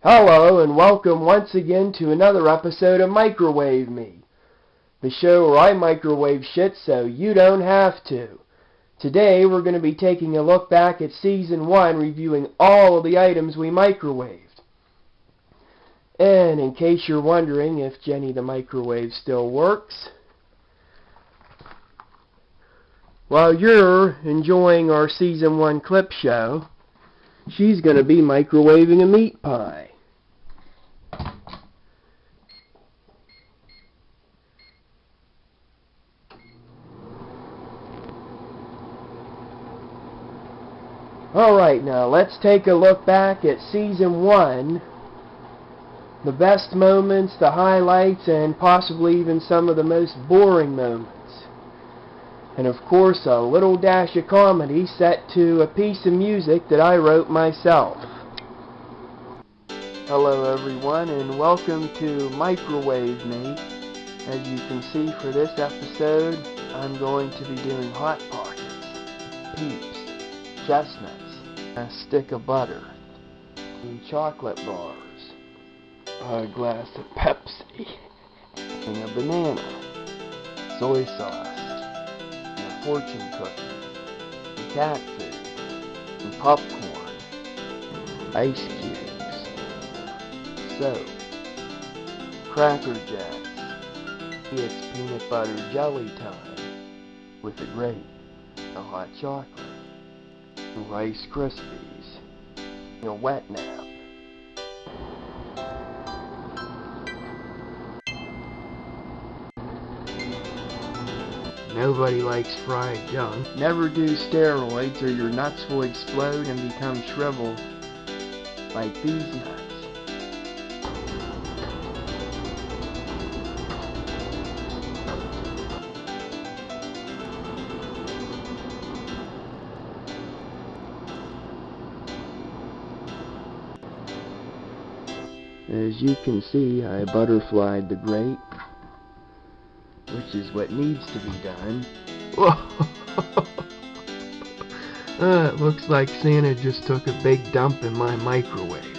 Hello and welcome once again to another episode of Microwave Me, the show where I microwave shit so you don't have to. Today we're going to be taking a look back at Season 1, reviewing all of the items we microwaved. And in case you're wondering if Jenny the microwave still works, while you're enjoying our Season 1 clip show, she's going to be microwaving a meat pie. Alright, now let's take a look back at Season 1. The best moments, the highlights, and possibly even some of the most boring moments. And of course, a little dash of comedy set to a piece of music that I wrote myself. Hello everyone, and welcome to Microwave Me. As you can see for this episode, I'm going to be doing Hot Pockets, Peeps, chestnuts, a stick of butter, and chocolate bars, a glass of Pepsi, and a banana, soy sauce, and a fortune cookie, and cat food, and popcorn, ice cubes, soap, Cracker Jacks. It's peanut butter jelly time with a grape, a hot chocolate, Rice Krispies, a wet nap. Nobody likes fried junk. Never do steroids or your nuts will explode and become shriveled like these nuts. As you can see, I butterflied the grape, which is what needs to be done. It looks like Santa just took a big dump in my microwave.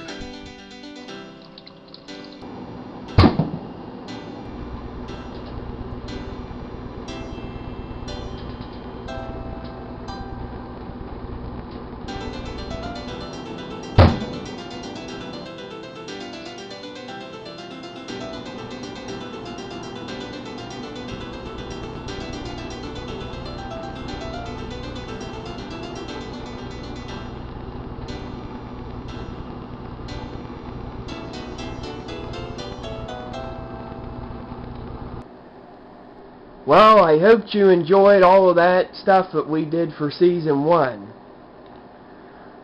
Well, I hoped you enjoyed all of that stuff that we did for Season 1.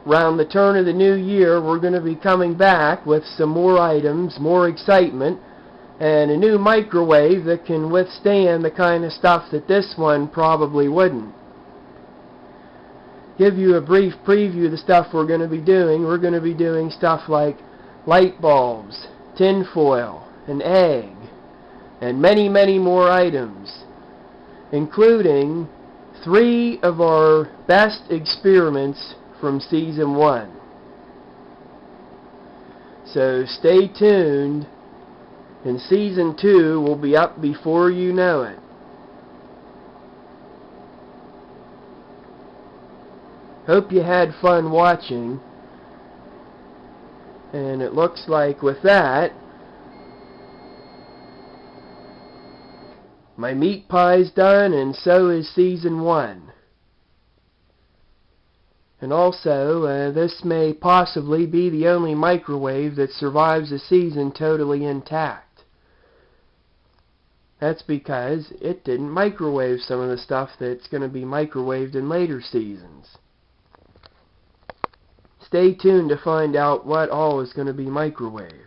Around the turn of the new year, we're going to be coming back with some more items, more excitement, and a new microwave that can withstand the kind of stuff that this one probably wouldn't. Give you a brief preview of the stuff we're going to be doing. We're going to be doing stuff like light bulbs, tin foil, an egg, and many, many more items, including 3 of our best experiments from Season 1. So stay tuned, and Season 2 will be up before you know it. Hope you had fun watching, and it looks like with that, my meat pie's done, and so is Season 1. And also, this may possibly be the only microwave that survives a season totally intact. That's because it didn't microwave some of the stuff that's going to be microwaved in later seasons. Stay tuned to find out what all is going to be microwaved.